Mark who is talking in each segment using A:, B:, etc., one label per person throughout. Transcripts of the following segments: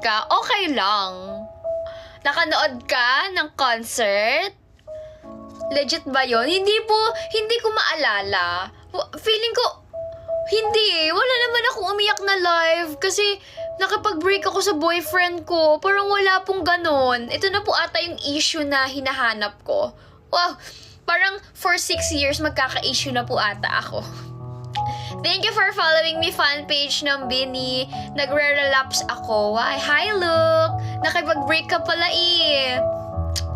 A: ka, okay lang. Nakanood ka ng concert? Legit ba yon? Hindi ko maalala. Feeling ko, hindi. Wala naman akong umiyak na live kasi nakapag-break ako sa boyfriend ko. Parang wala pong ganon. Ito na po ata yung issue na hinahanap ko. Wow, parang for 6 years magkaka-issue na po ata ako. Thank you for following me fan page ng Bini. Nagre-relapse ako. Why? Hi, Luke! Nakipag-break ka pala eh.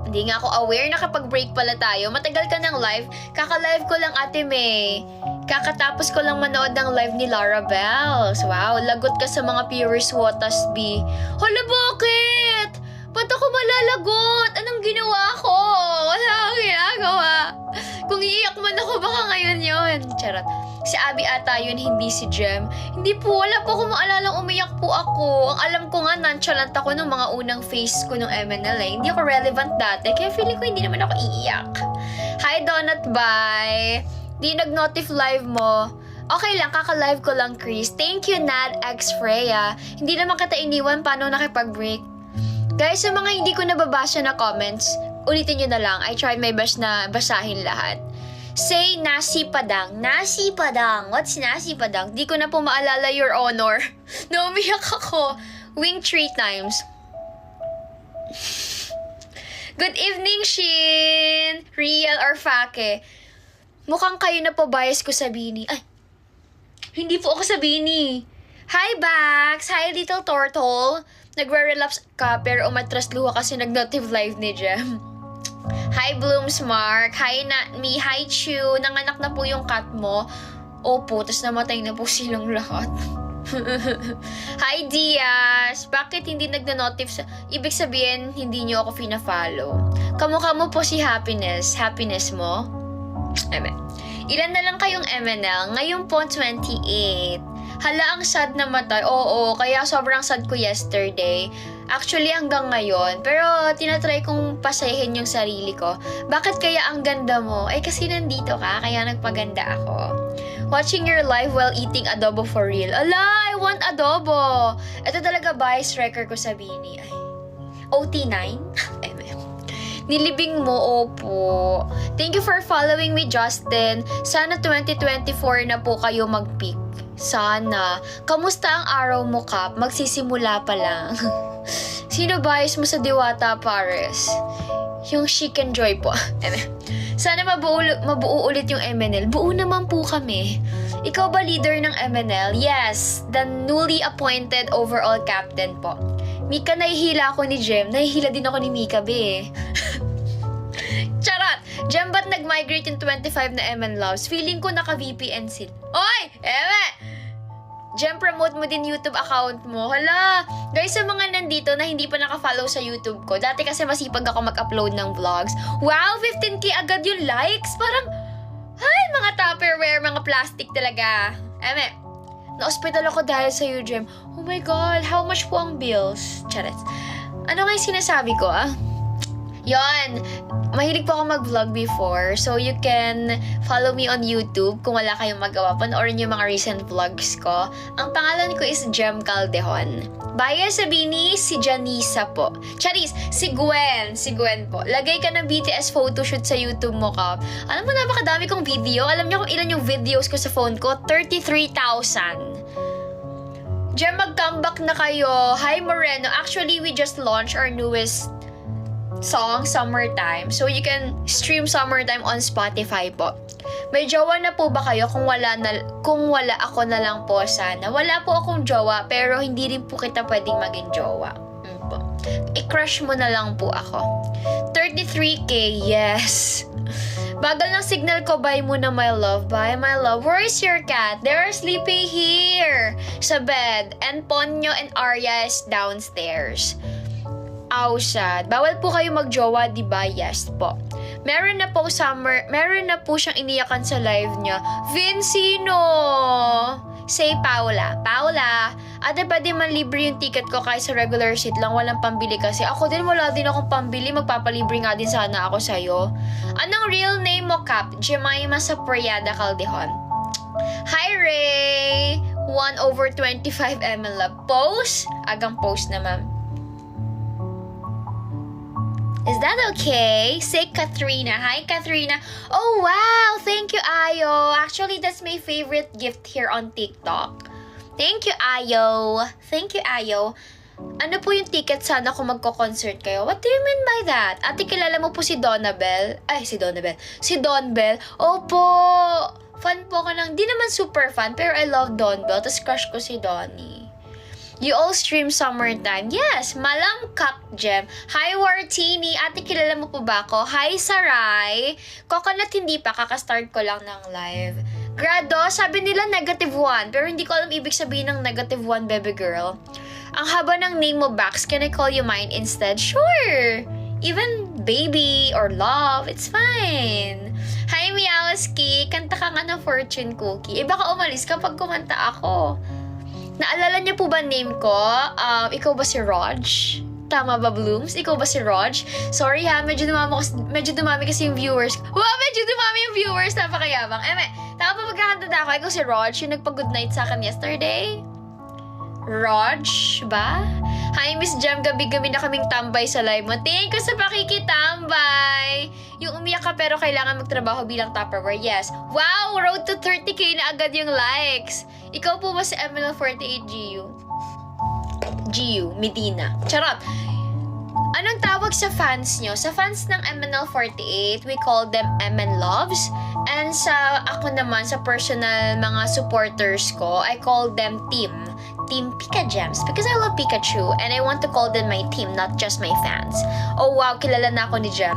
A: Hindi nga ako aware nakapag-break pala tayo. Matagal ka ng live. Kaka-live ko lang, Ate May. Kakatapos ko lang manood ng live ni Lara Bells. Wow, lagot ka sa mga viewers, Wotas B. Hala, bakit? Ba't ako malalagot? Anong ginawa ko? Wala akong ginagawa. Kung iiyak man ako, baka ngayon yon. Charot. Si Abby ata yun, hindi si Jem. Hindi po, wala po akong maalalang umiyak po ako. Ang alam ko nga, nonchalant ako nung mga unang phase ko ng MNL eh. Hindi ako relevant dati, kaya feeling ko hindi naman ako iiyak. Hi, Donut Bye! Di nag-notif live mo. Okay lang, kaka-live ko lang, Chris. Thank you, Nad X Freya. Hindi naman kita iniwan paano nakipag-break. Guys, sa mga hindi ko nababasa na comments, ulitin nyo na lang. I tried my best na basahin lahat. Say Nasi Padang. Nasi Padang. What's Nasi Padang? Di ko na po maalala, Your Honor. Naumiyak ako. Wing 3 times. Good evening, Shin! Real or Fake? Mukhang kayo na po bias ko sa Bini. Ay, hindi po ako sa Bini. Hi, Bax! Hi, Little Turtle! Nagre-relapse ka pero umatras luha kasi nag-notif live ni Jem. Hi, Bloomsmark! Hi, Natmi! Hi, Chew! Nanganak na po yung cat mo. Opo, tas namatay na po silang lahat. Hi, Diaz! Bakit hindi nagna-notif sa... Ibig sabihin, hindi nyo ako fina-follow. Kamukha mo po si Happiness. Happiness mo? Eme. Ilan na lang kayong MNL? Ngayon po, 28. Hala, ang sad na matay. Oo, kaya sobrang sad ko yesterday. Actually, hanggang ngayon. Pero, tinatry kong pasahin yung sarili ko. Bakit kaya ang ganda mo? Eh, kasi nandito ka, kaya nagpaganda ako. Watching your live while eating adobo for real. Ala, I want adobo! Ito talaga bias record ko sa Bini. Ay, OT9? Nilibing mo, opo. Thank you for following me, Justin. Sana 2024 na po kayo mag-peak. Sana. Kamusta ang araw mo, Kap? Magsisimula pa lang. Sino bias mo sa Diwata, Paris? Yung Chic and Joy po. Sana mabuo ulit yung MNL. Buo naman po kami. Ikaw ba leader ng MNL? Yes, the newly appointed overall captain po. Mika, nahihila ako ni Jem. Nahihila din ako ni Mika, be. Charot! Jem, ba't nag-migrate yung 25 na MN Loves? Feeling ko naka-VPN sila. Oy! Eme! Jem, promote mo din YouTube account mo. Hala! Guys, sa mga nandito na hindi pa naka-follow sa YouTube ko, dati kasi masipag ako mag-upload ng vlogs. Wow! 15k agad yung likes! Parang, ay, mga Tupperware, mga plastic talaga. Eme, na-hospital ako dahil sa you, Jem. Oh my God, how much po ang bills? Charet. Ano nga yung sinasabi ko, ah? Yon, mahilig po ako mag-vlog before. So, you can follow me on YouTube kung wala kayong magawa. Panoorin yung mga recent vlogs ko. Ang pangalan ko is Jem Caldejon. Bias sa Bini, si Janisa po. Charis, si Gwen. Si Gwen po. Lagay ka ng BTS photoshoot sa YouTube mo, Kap. Alam mo, napakadami kong video. Alam niyo kung ilan yung videos ko sa phone ko? 33,000. Jem, mag-comeback na kayo. Hi, Moreno. Actually, we just launched our newest song, Summertime. So, you can stream Summertime on Spotify po. May jowa na po ba kayo? Kung wala, ako na lang po sana. Wala po akong jowa, pero hindi rin po kita pwedeng maging jowa. I-crush mo na lang po ako. 33k, yes. Bagal ng signal ko, bye muna my love. Bye my love. Where is your cat? They're sleeping here. Sa bed. And Ponyo and Arya is downstairs. Sad. Bawal po kayo magjowa, di ba? Yes po. Meron na po siyang iniyakan sa live niya. Vincino! Say Paula. Paula, ate, pwede man libre yung ticket ko kahit sa regular seat lang, walang pambili kasi. Ako din, wala din akong pambili. Magpapalibre nga din sana ako sa'yo. Anong real name mo, Cap? Jemima Sapriada Caldejon. Hi, Ray! 1/25 ml. Post? Agang post naman. Is that okay? Say Katrina. Hi, Katrina. Oh, wow! Thank you, Ayo. Actually, that's my favorite gift here on TikTok. Thank you, Ayo. Thank you, Ayo. Ano po yung ticket sana kung magko-concert kayo? What do you mean by that? Ate, kilala mo po si Donabel? Ay, si Donabel. Si Donbel? Opo! Fan po ko ng, di naman super fan, pero I love Donbel. Tapos crush ko si Donnie. You all stream summertime. Yes, Malangkak Gem. Hi, Wartini. Ate, kilala mo po ba ako? Hi, Saray. Coconut, hindi pa. Kakastart ko lang ng live. Grado, sabi nila -1. Pero hindi ko alam ibig sabihin ng -1, baby girl. Ang haba ng name mo, Bax. Can I call you mine instead? Sure! Even baby or love, it's fine. Hi, Meowski. Kanta ka nga ng fortune cookie. Baka umalis kapag kumanta ako. Naalala niyo po ba name ko? Ikaw ba si Rog? Tama ba, Blooms? Ikaw ba si Rog? Sorry ha, medyo dumami kasi yung viewers. Wow, medyo dumami yung viewers. Napakayabang. Tama ba magkakanta ako? Ikaw si Rog, yung nagpa-good night sa akin yesterday? Rog ba? Hi, Miss Jam. Gabi-gabi na kaming tambay sa live mo. Thank you sa pakikitambay. Yung umiyak ka pero kailangan magtrabaho bilang Tupperware. Yes. Wow! Road to 30k na agad yung likes. Ikaw po ba si ML48 GU Medina? Charot. Anong tawag sa fans nyo? Sa fans ng MNL48, we call them MN Loves. And sa ako naman, sa personal mga supporters ko, I call them Team Pika Gems. Because I love Pikachu and I want to call them my team, not just my fans. Oh wow, kilala na ako ni Gem.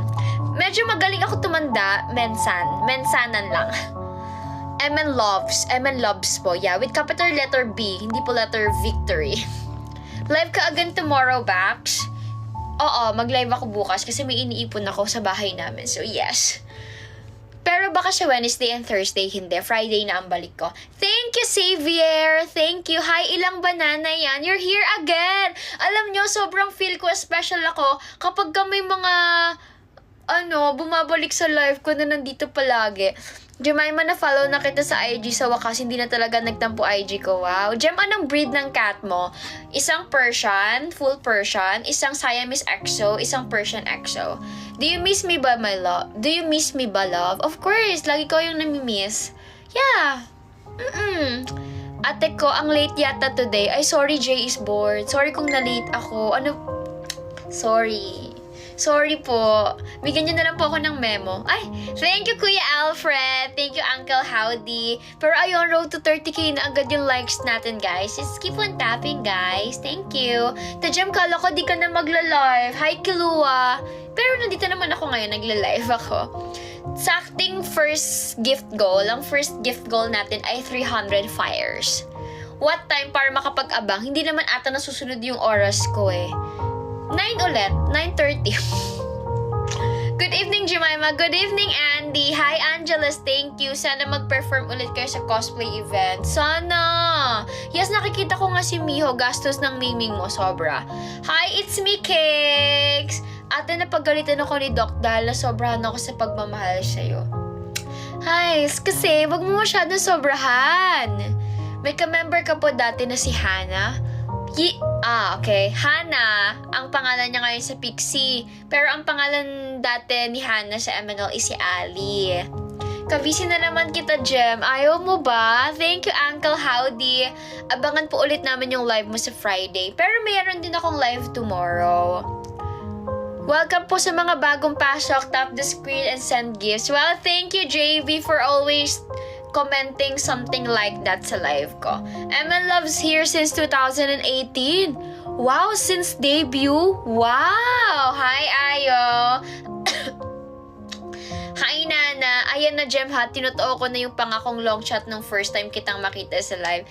A: Medyo magaling ako tumanda, mensanan lang. MN Loves po. Yeah, with capital letter B, hindi po letter victory. Live ka again tomorrow, Bax? Oo, mag-live ako bukas kasi may iniipon ako sa bahay namin. So, yes. Pero baka sa Wednesday and Thursday, hindi. Friday na ang balik ko. Thank you, Xavier! Thank you. Hi, ilang banana yan? You're here again! Alam nyo, sobrang feel ko, special ako kapag may mga, bumabalik sa live ko na nandito palagi. Jemima, na-follow na kita sa IG sa wakas. Hindi na talaga nagtampo IG ko. Wow. Jem, anong breed ng cat mo? Isang Persian, full Persian, isang Siamese Exo, isang Persian Exo. Do you miss me ba, my love? Do you miss me ba, love? Of course. Lagi ko yung namimiss. Yeah. Ate ko, ang late yata today. Ay, sorry, Jay is bored. Sorry kung na-late ako. Sorry po. Bigyan niyo na lang po ako ng memo. Ay, thank you, Kuya Alfred. Thank you, Uncle Howdy. Pero ayun, road to 30k na agad yung likes natin, guys. Just keep on tapping, guys. Thank you. Tajem, kala ko di ka na magla-live. Hi, Kilua. Pero nandito naman ako ngayon, nagla-live ako. Sakting first gift goal natin ay 300 fires. What time para makapag-abang? Hindi naman ata nasusunod yung oras ko eh. 9 ulit. 9:30. Good evening, Jemima. Good evening, Andy. Hi, Angeles. Thank you. Sana mag-perform ulit kayo sa cosplay event. Sana. Yes, nakikita ko nga si Miho. Gastos ng miming mo. Sobra. Hi, it's me, Cakes. Ate, napagalitan ako ni Doc dahil nasobrahan ako sa pagmamahal sa'yo. Hi, kasi wag mo masyadong sobrahan. May ka-member ka po dati na si Hana. Okay. Hana, ang pangalan niya ngayon sa Pixie. Pero ang pangalan dati ni Hana sa MNL is si Ali. Kabisi na naman kita, Jem. Ayaw mo ba? Thank you, Uncle Howdy. Abangan po ulit namin yung live mo sa Friday. Pero mayroon din akong live tomorrow. Welcome po sa mga bagong pasok. Tap the screen and send gifts. Well, thank you, JV, for always commenting something like that sa live ko. MN Loves here since 2018. Wow, since debut? Wow! Hi, Ayo! Hi, Nana! Ayan na, Jem, ha? Tinotoo ko na yung pangakong long shot nung first time kitang makita sa live.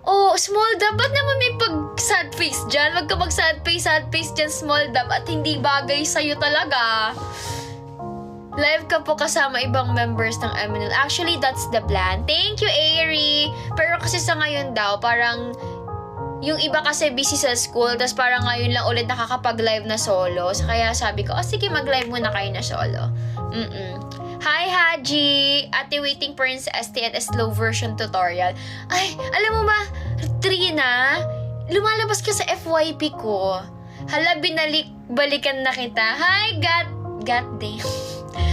A: Oh, small dab, ba't naman may pag-sad face dyan? Wag ka mag-sad face dyan, small dab, at hindi bagay sa'yo talaga. Live ka po kasama ibang members ng MNL. Actually, that's the plan. Thank you, Airy! Pero kasi sa ngayon daw, parang yung iba kasi busy sa school, tas parang ngayon lang ulit nakakapag-live na solo. So, kaya sabi ko, sige, mag-live muna kayo na solo. Hi, Haji! Ate, waiting for sa STNS slow version tutorial. Ay, alam mo ba, Trina, lumalabas ka sa FYP ko. Hala, balikan na kita. Hi, God damn.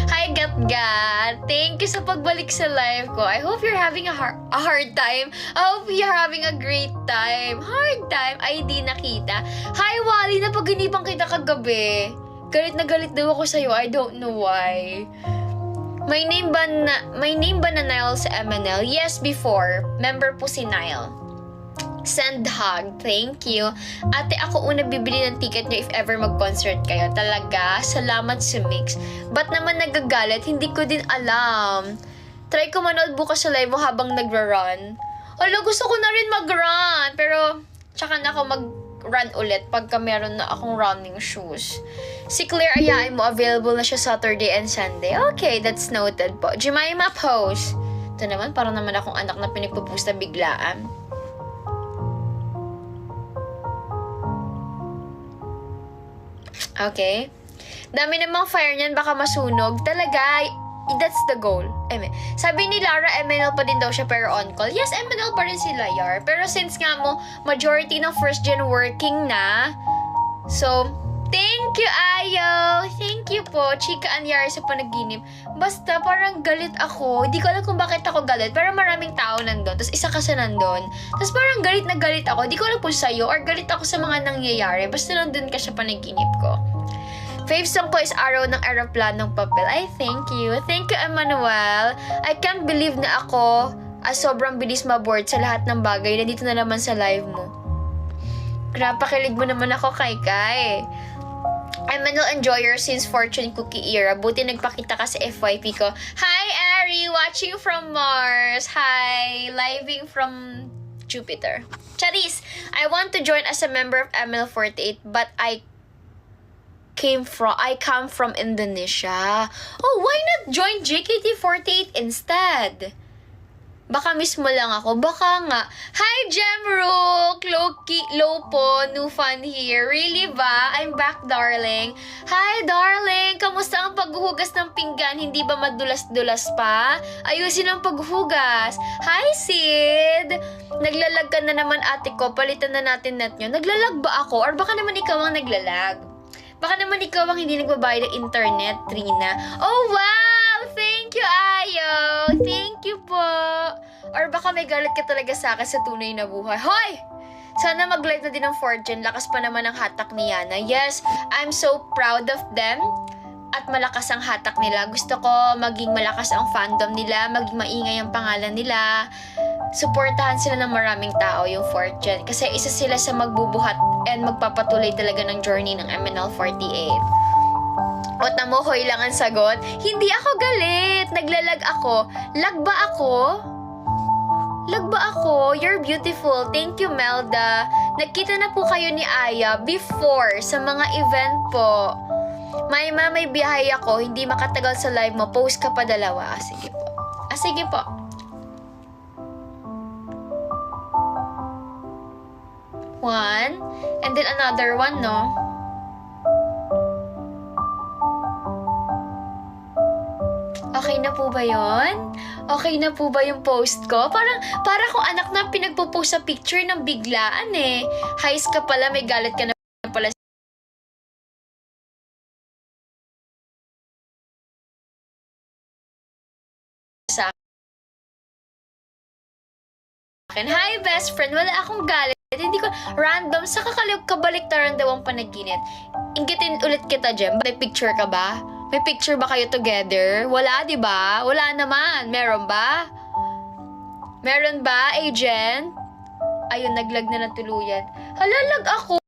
A: Hi, Gat. Thank you sa pagbalik sa live ko. I hope you're having a hard time. I hope you're having a great time. Hard time? Ay, di nakita. Hi, Wally. Napaginipan kita kagabi. Galit na galit daw ako sa'yo. I don't know why. My name ba na Nile sa MNL? Yes, before. Member po si Nile. Send hug. Thank you. Ate, ako una bibili ng ticket niyo if ever mag-concert kayo. Talaga? Salamat si Mix. Ba't naman nagagalit? Hindi ko din alam. Try ko manood bukas sa live mo habang nagra-run. Hala, gusto ko na rin mag-run. Pero, tsaka na ako mag-run ulit pagka meron na akong running shoes. Si Claire, ayain mo, available na siya Saturday and Sunday. Okay, that's noted po. Jemima post. Ito naman, parang naman akong anak na pinagpupusta biglaan. Okay? Dami namang fire niyan, baka masunog. Talaga, that's the goal. Sabi ni Lara, MNL pa din daw siya pero on call. Yes, MNL pa rin sila, Yar. Pero since nga mo, majority ng first gen working na. So, thank you, Ayo. Thank you po, Chika Anyar sa panaginip. Basta, parang galit ako. Hindi ko alam kung bakit ako galit. Pero maraming tao nandun. Tapos isa kasi nandun. Tapos parang galit na galit ako. Hindi ko alam kung sa'yo or galit ako sa mga nangyayari. Basta nandun ka sa panaginip ko. Fave song ko is Araw ng Aeroplanong Papel. Ay, thank you. Thank you, Emmanuel. I can't believe na ako sobrang bilis maboard sa lahat ng bagay. Nandito na naman sa live mo. Grabe, pakilig mo naman ako, Kai. I'm an enjoyer since Fortune Cookie era. Buti nagpakita ka sa FYP ko. Hi, Ari! Watching from Mars. Hi! Living from Jupiter. Charis! I want to join as a member of ML48 but I come from Indonesia. Oh, why not join JKT48 instead? Baka mismo lang ako. Baka nga. Hi, Gemrook! Lopo, new fan here. Really ba? I'm back, darling. Hi, darling! Kamusta ang paghuhugas ng pinggan? Hindi ba madulas-dulas pa? Ayusin ang paghuhugas. Hi, Sid! Naglalag ka na naman, ate ko. Palitan na natin net nyo. Naglalag ba ako? Or baka naman ikaw ang naglalag? Baka naman ikaw ang hindi nagbabayad ng internet, Trina. Oh, wow! Thank you, Ayo! Thank you po! Or baka may galit ka talaga sa akin sa tunay na buhay. Hoy! Sana mag-live na din ng Fortune. Lakas pa naman ang hatak ni Yana. Yes, I'm so proud of them. At malakas ang hatak nila. Gusto ko maging malakas ang fandom nila. Maging maingay ang pangalan nila. Suportahan sila ng maraming tao yung Fortune. Kasi isa sila sa magbubuhat and magpapatuloy talaga ng journey ng MNL48. O tamo, hoy lang ang sagot. Hindi ako galit. Naglalag ako. Lag ba ako? Lag ba ako? You're beautiful. Thank you, Melda. Nagkita na po kayo ni Aya before sa mga event po. May biyahe ako. Hindi makatagal sa live mo. Post ka pa dalawa. Sige po. Sige po. One. And then another one, no? Okay na po ba yon? Okay na po ba yung post ko? Para kung anak na pinagpo-post sa picture ng biglaan eh. Highs ka pala, may galit ka na pala sa akin. Hi, best friend. Wala akong galit. Hindi ko, random, sa kabaliktaran daw ang panaginip. Inggitin ulit kita, Jem. May picture ka ba? May picture ba kayo together? Wala, di ba? Wala naman. Meron ba? Meron ba, agent? Ayun, naglag na ng tuluyan. Halalag ako.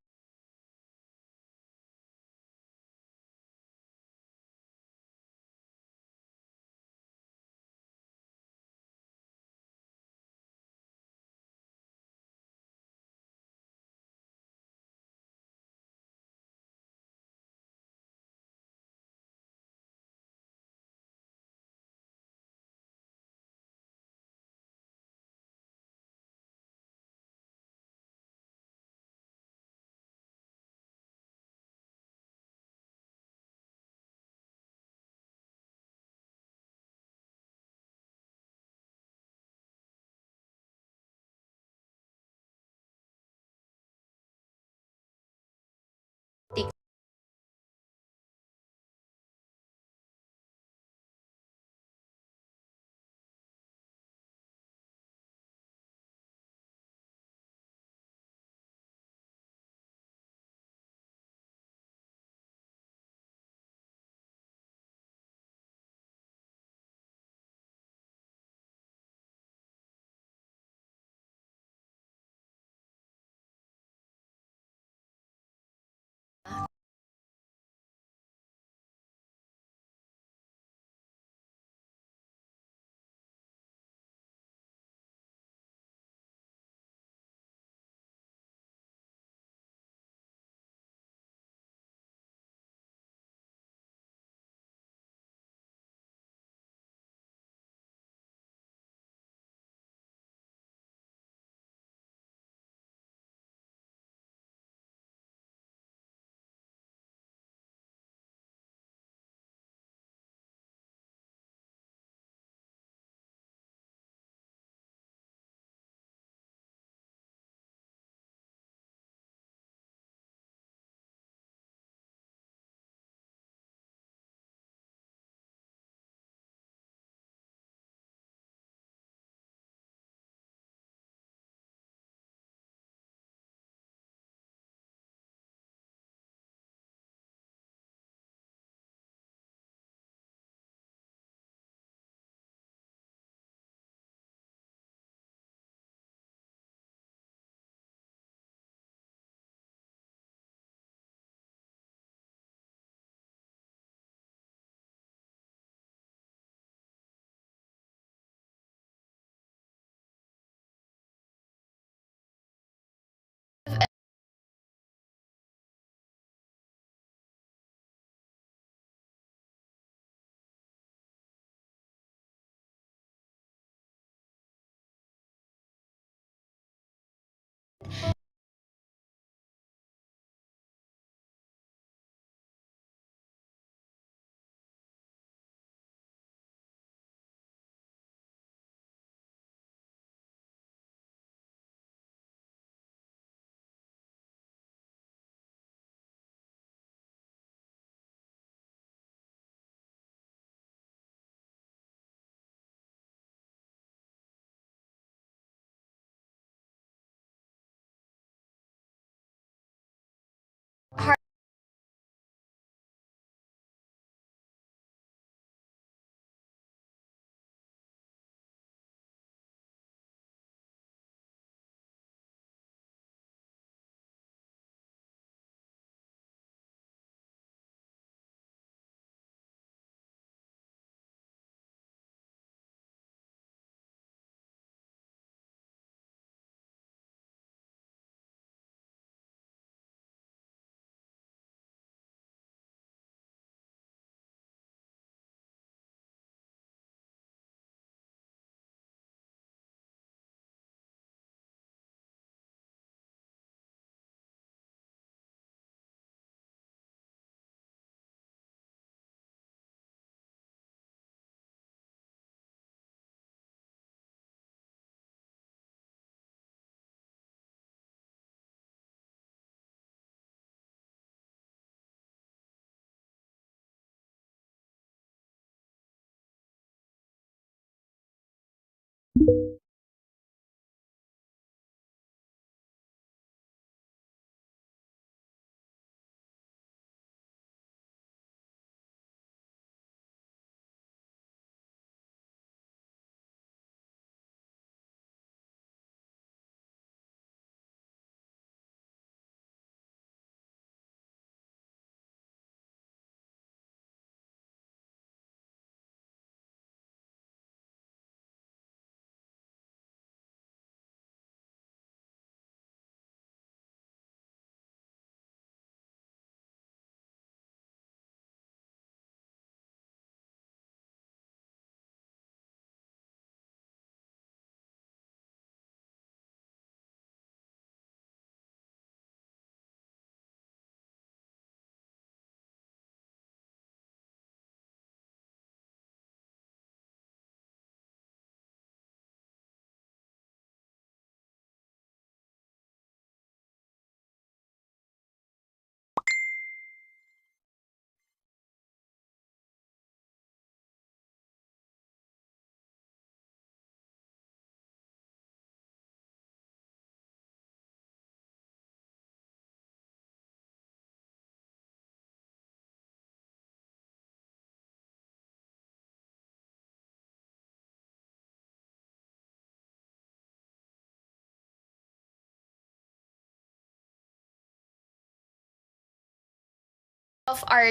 A: of our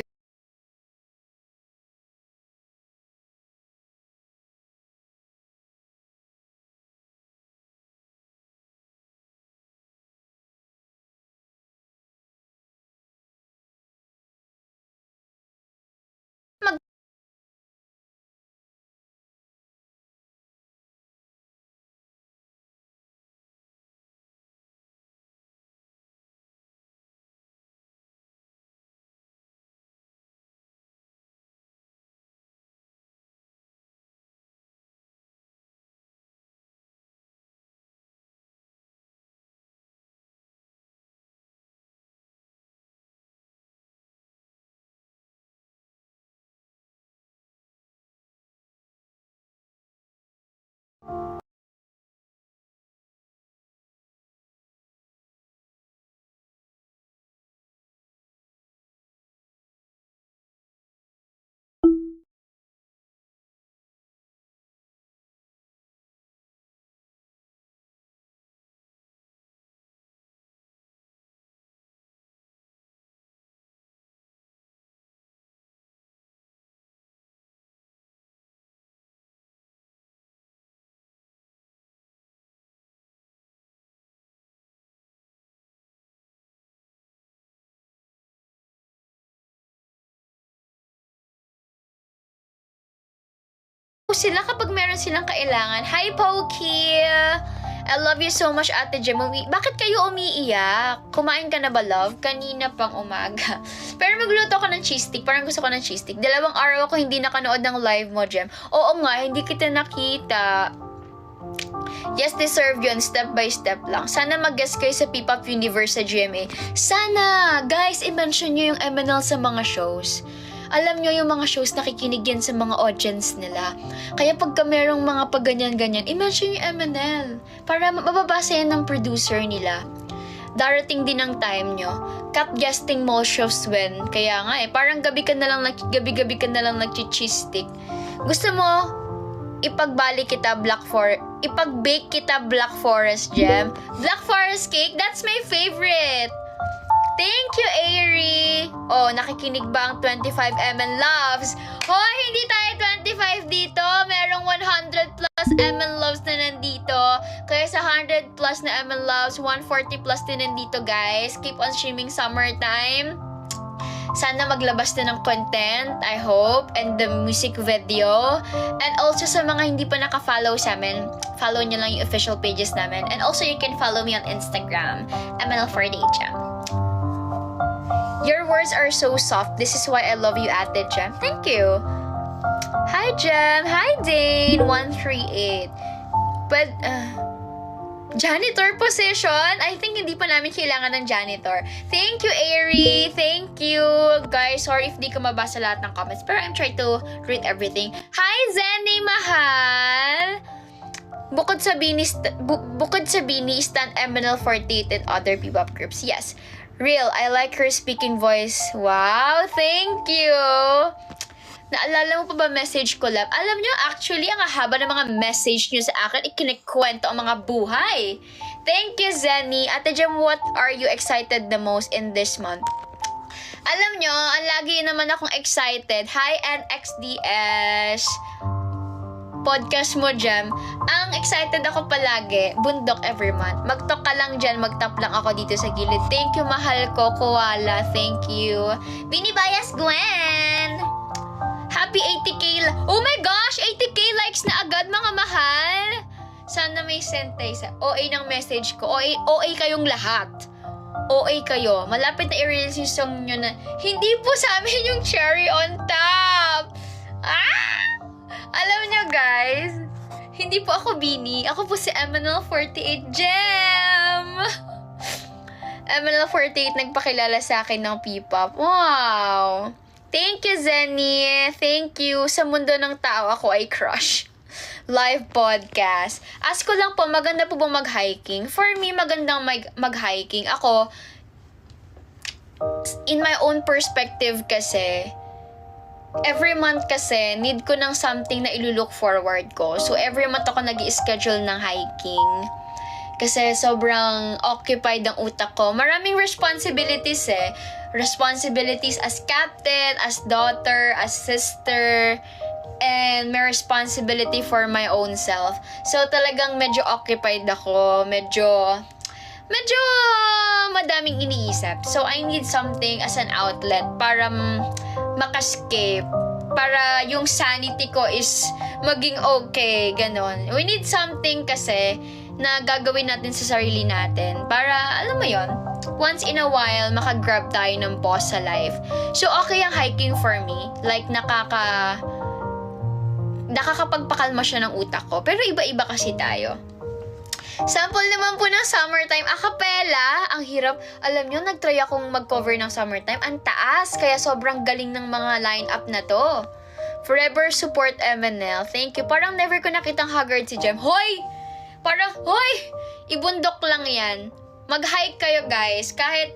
A: sila kapag meron silang kailangan. Hi, Pokey! I love you so much, Ate Jem. Bakit kayo umiiyak? Kumain ka na ba, love? Kanina pang umaga. Pero magluto ako ng cheese stick. Parang gusto ko ng cheese stick. 2 araw ako hindi nakanood ng live mo, Jem. Oo nga, hindi kita nakita. Yes, deserve yun. Step by step lang. Sana mag-guest kayo sa P-Pop Universe sa GMA. Sana! Guys, i-mention nyo yung MNL sa mga shows. Alam nyo yung mga shows nakikinig yan sa mga audience nila. Kaya pagka merong mga pagganyan-ganyan, i-mention yung MNL. Para mababasa yan ng producer nila. Darating din ang time nyo. Cut guesting mo shows when. Kaya nga parang gabi-gabi ka na lang nag-cheese stick. Gusto mo, ipag-bake kita Black Forest Gem. Black Forest cake, that's my favorite. Thank you, Airy! Oh, nakikinig ba ang 25ml loves? Hoy, hindi tayo 25 dito. Merong 100 plus ml loves na nandito. Kaya sa 100 plus na ml loves, 140 plus din nandito, guys. Keep on streaming summertime. Sana maglabas na ng content, I hope, and the music video. And also sa mga hindi pa naka-follow sa amin, follow nyo lang yung official pages namin. And also you can follow me on Instagram, MNL4DHM. Your words are so soft. This is why I love you, Ate Jem. Thank you. Hi, Jem. Hi, Dane. 138. But, janitor position? I think hindi pa namin kailangan ng janitor. Thank you, Airy. Thank you. Guys, sorry if di ko mabasa lahat ng comments. Pero I'm trying to read everything. Hi, Zenny Mahal. Bukod sa Bini, stand MNL48 and other P-pop groups. Yes. Real, I like her speaking voice. Wow, thank you! Naalala mo pa ba message ko, love? Alam nyo, actually, ang haba ng mga message nyo sa akin, ikinikwento ang mga buhay. Thank you, Zenny. Ate Jem, what are you excited the most in this month? Alam nyo, ang lagi naman akong excited. Hi, NXDS. Podcast mo, Jem. Ang excited ako palagi, bundok every month. Mag-talk ka lang dyan, mag-tap lang ako dito sa gilid. Thank you, mahal ko, Koala. Thank you. Binibayas Gwen! Happy 80k oh my gosh! 80k likes na agad, mga mahal! Sana may sentay sa OA ng message ko. OA kayong lahat. OA kayo. Malapit na i-release yung song nyo na hindi po sa amin yung cherry on top. Alam nyo, guys, hindi po ako Bini. Ako po si MNL48 Gem. MNL48 nagpakilala sa akin ng P-pop. Wow! Thank you, Zenny. Thank you. Sa mundo ng tao, ako ay crush. Live podcast. Ask ko lang po, maganda po ba mag-hiking? For me, magandang mag-hiking. Ako, in my own perspective kasi, every month kasi, need ko ng something na ilulook forward ko. So, every month ako nag-i-schedule ng hiking. Kasi sobrang occupied ang utak ko. Maraming responsibilities responsibilities as captain, as daughter, as sister, and may responsibility for my own self. So, talagang medyo occupied ako, medyo madaming iniisip. So, I need something as an outlet para makascape. Para yung sanity ko is maging okay, ganon. We need something kasi na gagawin natin sa sarili natin. Para, alam mo yon, once in a while, makagrab tayo ng pause sa life. So, okay ang hiking for me. Like, nakakapagpakalma siya ng utak ko. Pero iba-iba kasi tayo. Sample naman po ng summertime a cappella. Ang hirap. Alam nyo, nag-try akong mag-cover ng summertime. Ang taas. Kaya sobrang galing ng mga line-up na to. Forever support MNL. Thank you. Parang never ko nakitang haggard si Jem. Hoy! Parang, hoy! Ibundok lang yan. Mag-hike kayo, guys. Kahit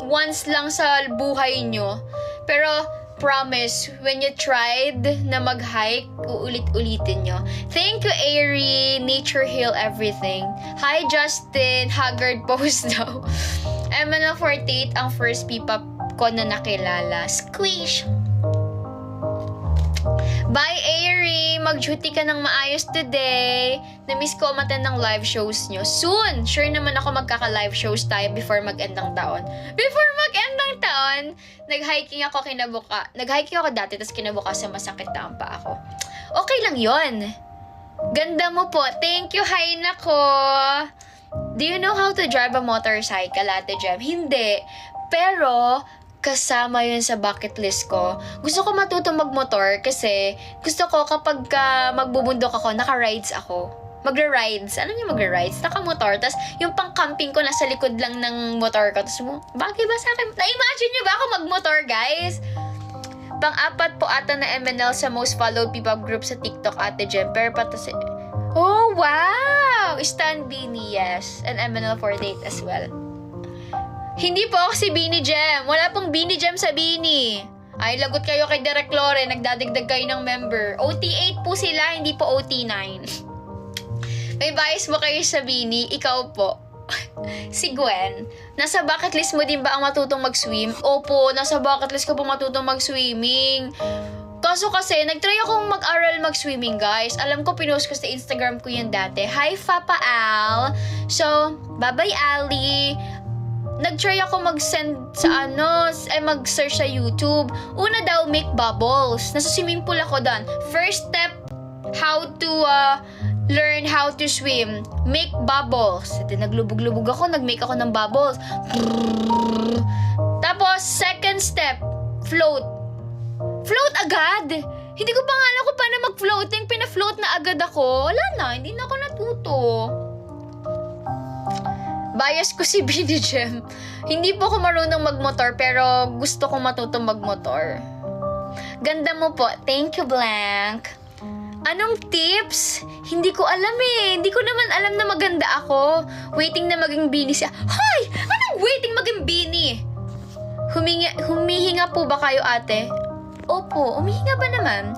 A: once lang sa buhay nyo. Pero, promise, when you tried na mag-hike, uulit-ulitin nyo. Thank you, Airy. Nature heal everything. Hi, Justin. Haggard post daw. MNL48 ang first P-pop ko na nakilala. Squish! Bye, Airy! Mag-duty ka ng maayos today. Na-miss ko umattend ng live shows nyo. Soon! Sure naman ako magkaka-live shows tayo before mag-end ng taon. Before mag-end ng taon, nag-hiking ako dati, tapos kinabukasan masakit na ang paa ako. Okay lang yon. Ganda mo po. Thank you, Haina ko. Do you know how to drive a motorcycle, Ate Jem? Hindi. Pero, kasama yun sa bucket list ko. Gusto ko matutong magmotor kasi gusto ko kapag magbubundok ako, naka-rides ako. Magra-rides. Ano yung magra-rides? Naka-motor. Tapos yung pang-camping ko nasa likod lang ng motor ko. Tapos bagay ba sa akin? Na-imagine nyo ba ako magmotor, guys? Pang-apat po ata na MNL sa most followed P-pop group sa TikTok, Ate Jem. Pero pata si... Oh, wow! Stan Beanie, yes. And MNL48 as well. Hindi po ako si Beanie Jem. Wala pong Beanie Jem sa Beanie. Ay, lagot kayo kay Derek Lore. Nagdadagdag kayo ng member. OT8 po sila, hindi po OT9. May bias mo kayo sa Beanie? Ikaw po. Si Gwen. Nasa bucket list mo din ba ang matutong mag-swim? Opo, nasa bucket list ko po matutong mag-swimming. Kaso kasi, nag-try akong mag-aral mag-swimming, guys. Alam ko, pinost ko sa Instagram ko yan dati. Hi, Papa Al. So, bye-bye, Ali. Nag-try ako mag-send sa mag-search sa YouTube. Una daw, make bubbles. Nasa swimming pool ako doon. First step, how to learn how to swim. Make bubbles. Ito, naglubog-lubog ako, nag-make ako ng bubbles. Tapos, second step, float. Float agad! Hindi ko pa nga alam kung paano mag-floating. Pina-float na agad ako. Wala na, hindi na ako natuto. Bias ko si Beanie Jem. Hindi po ako marunong magmotor pero gusto kong matutong magmotor. Ganda mo po. Thank you, Blank. Anong tips? Hindi ko alam eh. Hindi ko naman alam na maganda ako. Waiting na maging Beanie siya. Hoy! Anong waiting maging Beanie? Humihinga po ba kayo, ate? Opo, umihinga ba naman?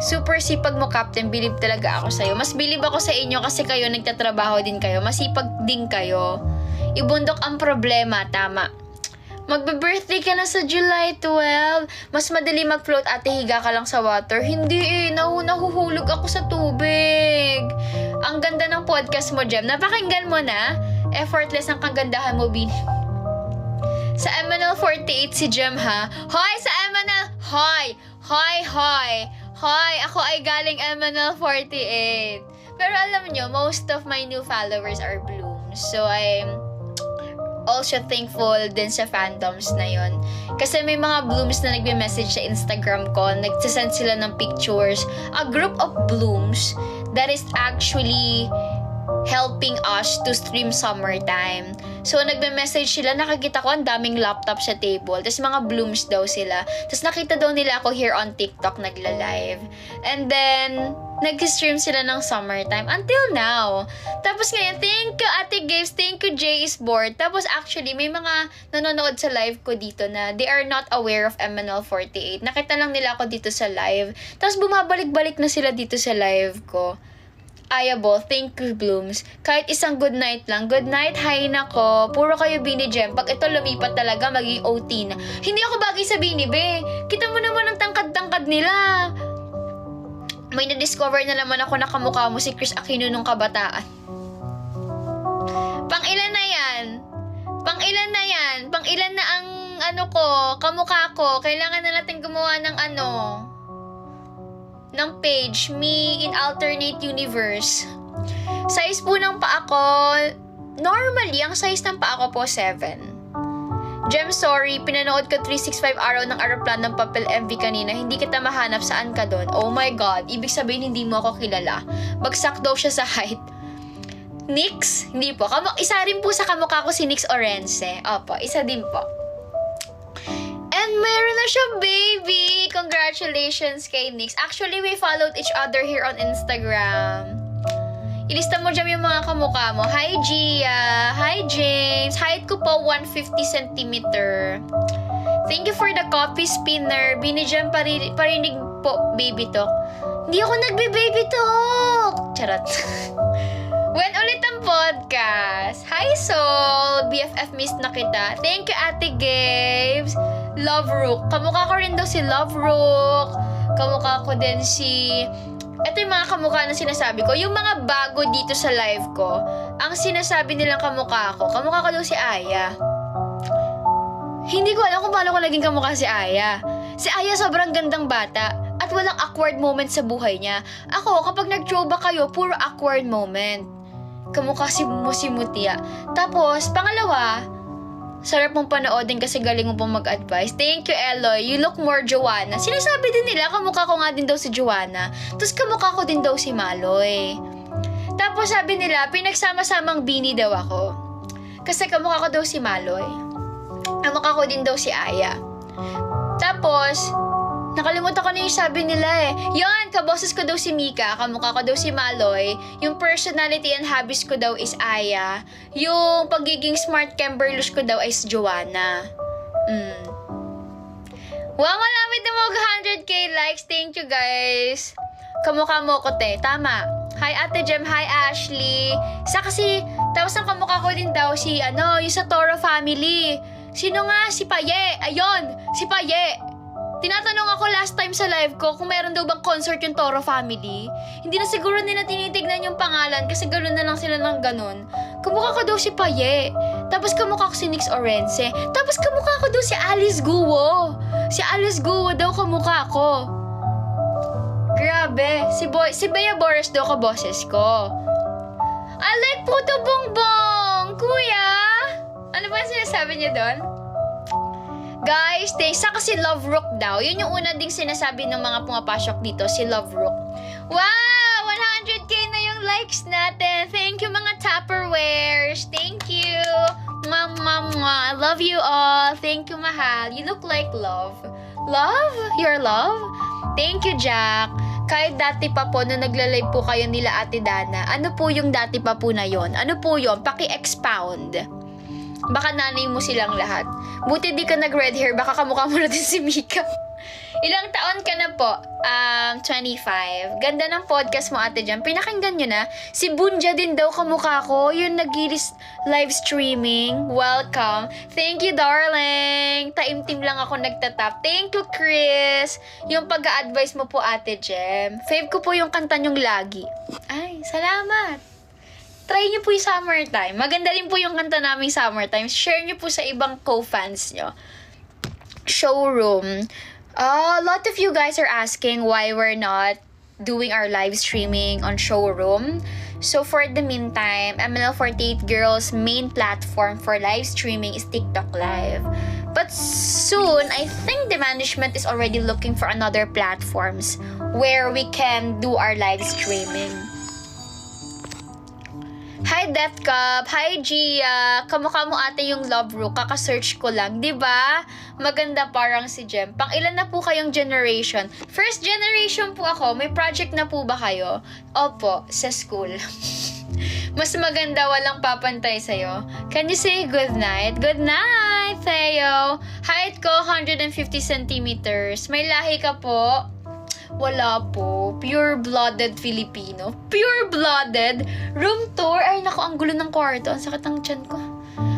A: Super sipag mo, Captain. Bilib talaga ako sa'yo. Mas bilib ako sa inyo kasi kayo nagtatrabaho din kayo. Masipag din kayo. Ibundok ang problema, tama. Magbe-birthday ka na sa July 12. Mas madali mag-float, ate, higa ka lang sa water. Hindi eh, nahuhulog ako sa tubig. Ang ganda ng podcast mo, Jem. Napakinggan mo na. Effortless ang kagandahan mo, Bin. Sa MNL48 si Jem, ha? Hoy, sa MNL! Hoy! Hoy, hoy! Hoy, ako ay galing MNL48. Pero alam nyo, most of my new followers are blooms. So, I'm also thankful din sa fandoms na yon. Kasi may mga blooms na nagme-message sa Instagram ko, nagsasend sila ng pictures. A group of blooms that is actually helping us to stream summertime. So, nagme-message sila, nakakita ko ang daming laptop sa table. Tapos mga blooms daw sila. Tapos nakita daw nila ako here on TikTok nagla-live. And then, nag-stream sila ng summertime until now. Tapos ngayon, thank you Ate Gaves, thank you Jay is bored. Tapos actually, may mga nanonood sa live ko dito na they are not aware of MNL48. Nakita lang nila ako dito sa live. Tapos bumabalik-balik na sila dito sa live ko. Ayable, thank you, Blooms. Kahit isang good night lang. Good night, hi nako. Puro kayo Bini Gem. Pag ito lumipat talaga, maging OT na. Hindi ako bagay sa Bini, be. Kita mo naman ang tangkad-tangkad nila. May na-discover na naman ako na kamukha mo si Chris Aquino nung kabataan. Pang-ilan na yan? Pang-ilan na yan? Pang-ilan na ang kamukha ko? Kailangan na natin gumawa ng page, me in alternate universe. Size po ng paa ko, normally, ang size ng paa ko po 7. Gem, sorry, pinanood ko 365 araw ng Aeroplan ng Papel MV kanina. Hindi kita mahanap, saan ka doon? Oh my God, ibig sabihin hindi mo ako kilala. Bagsak daw siya sa height. Nix? Hindi po. Isa rin po sa kamukha ko si Nix Orense. Opo, isa din po. And meron na siya, baby! Congratulations kay Nix. Actually, we followed each other here on Instagram. Ilista mo dyan yung mga kamukha mo. Hi, Gia! Hi, James! Height ko po, 150 cm. Thank you for the coffee spinner. Binidyan parinig po, baby talk. Hindi ako nagbe-baby talk! Charot. When ulit ang podcast? Hi, Sol! BFF miss na kita. Thank you, Ate Games. Love Rook. Kamukha ko rin daw si Love Rook. Kamukha ko din si... Ito yung mga kamukha na sinasabi ko. Yung mga bago dito sa live ko, ang sinasabi nilang kamukha ko daw si Aya. Hindi ko alam kung paano ko naging kamukha si Aya. Si Aya sobrang gandang bata at walang awkward moment sa buhay niya. Ako, kapag nag-throwback kayo, puro awkward moment. Kamukha si Mutia. Tapos, pangalawa, sarap mong panoodin kasi galing mo pong mag-advise. Thank you, Eloy. You look more Joanna. Sinasabi din nila, kamukha ko nga din daw si Joanna. Tapos kamukha ko din daw si Maloy. Tapos sabi nila, pinagsama-samang Bini daw ako. Kasi kamukha ko daw si Maloy. Kamukha ko din daw si Aya. Tapos, nakalimutan ko na yung sabi nila eh. Yan, kaboses ko daw si Mika, kamukha ko daw si Maloy. Yung personality and habits ko daw is Aya. Yung pagiging smart Kimberlush ko daw is Joanna. Wow, malapit na mag 100k likes. Thank you, guys. Kamukha mo ko, te. Tama. Hi, Ate Jem. Hi, Ashley. Tapos ang kamukha ko din daw si, yung sa Toro family. Sino nga? Si Paye. Ayun, si Paye. Tinatanong ako last time sa live ko kung meron daw bang concert yung Toro family. Hindi na siguro nila tinitignan yung pangalan kasi gano'n na lang sila ng gano'n. Kamukha ko daw si Paye. Tapos kamukha ko si Nix Orense. Tapos kamukha ko daw si Alice Guo. Si Alice Guo daw kamukha ko. Grabe. Si Bea Boris daw kaboses ko. I like Puto Bongbong! Kuya! Ano ba sinasabi niya doon? Guys, saka si Love Rook daw. Yun yung una ding sinasabi ng mga pumapasok dito, si Love Rook. Wow! 100k na yung likes natin. Thank you mga Tupperwares. Thank you. Mwah, mwah, mwah. I love you all. Thank you, mahal. You look like love. Love? Your love? Thank you, Jack. Kahit dati pa po, na nagla-live po kayo nila Ate Dana, ano po yung dati pa po na yon? Ano po yon? Paki-expound. Baka nanay mo silang lahat. Buti di ka nag-red hair, baka kamukha mo na din si Mika. Ilang taon ka na po? 25. Ganda ng podcast mo, Ate Jam. Pinakinggan nyo na. Si Bunja din daw kamukha ko. Yung live streaming. Welcome. Thank you, darling. Taimtim lang ako nagtatap. Thank you, Chris. Yung pag-a-advise mo po, Ate Jem. Fave ko po yung kanta nyong lagi. Ay, salamat. Try nyo po yung Summertime. Maganda rin po yung kanta naming Summertime. Share nyo po sa ibang co-fans nyo. Showroom. A lot of you guys are asking why we're not doing our live streaming on Showroom. So for the meantime, ML48 Girls' main platform for live streaming is TikTok Live. But soon, I think the management is already looking for another platforms where we can do our live streaming. Hi, Death Cup. Hi, Gia. Kamukha mo ate yung Love Rook. Kaka-search ko lang. Diba? Maganda parang si Jem. Pang ilan na po kayong generation? First generation po ako. May project na po ba kayo? Opo, sa school. Mas maganda walang papantay sa'yo. Can you say good night? Good night, Theo. Height ko, 150 centimeters. May lahi ka po. Wala po. Pure-blooded Filipino. Pure-blooded. Room tour. Ay, naku, ang gulo ng kwarto. Ang sakit ng tiyan ko.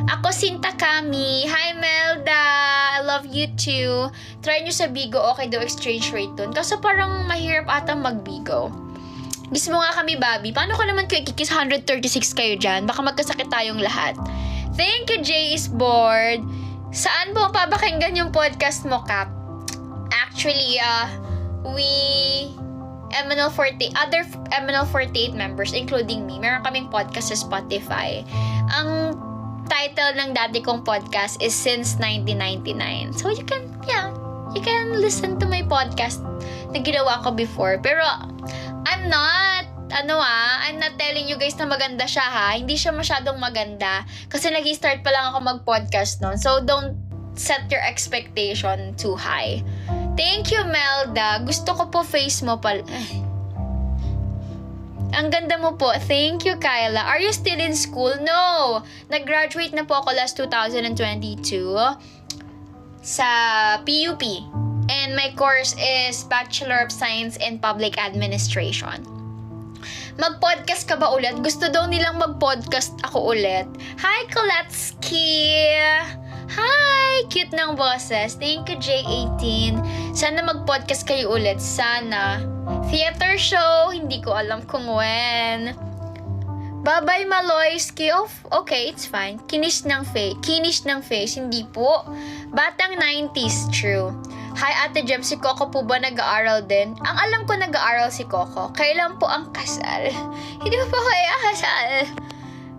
A: Ako, Sinta Kami. Hi, Melda. I love you too. Try nyo sa Bigo. Okay daw exchange rate dun. Kaso parang mahirap ata mag-Bigo. Kiss mo nga kami, Bobby. Paano ko naman kayo kikis 136 kayo dyan? Baka magkasakit tayong lahat. Thank you, Jay is bored. Saan mo papakinggan yung podcast mo, Kap? Actually, other MNL48 members, including me, meron kaming podcast sa Spotify. Ang title ng dati kong podcast is Since 1999. So, you can listen to my podcast na ginawa ko before. Pero, I'm not telling you guys na maganda siya, ha. Hindi siya masyadong maganda. Kasi nag-start pa lang ako mag-podcast noon. So, don't set your expectation too high. Thank you, Melda. Gusto ko po face mo pala. Ang ganda mo po. Thank you, Kyla. Are you still in school? No. Nag-graduate na po ako last 2022 sa PUP. And my course is Bachelor of Science in Public Administration. Mag-podcast ka ba ulit? Gusto daw nilang mag-podcast ako ulit. Hi, Koletsky! Hi! Cute ng boses. Thank you, J18. Sana mag-podcast kayo ulit. Sana. Theater show. Hindi ko alam kung when. Bye-bye, Maloyski. Oh, okay, it's fine. Kinish ng face. Hindi po. Batang 90s, true. Hi, Ate Jem. Si Coco po ba nag-aaral din? Ang alam ko nag-aaral si Coco. Kailan po ang kasal? Hindi pa po kaya kasal.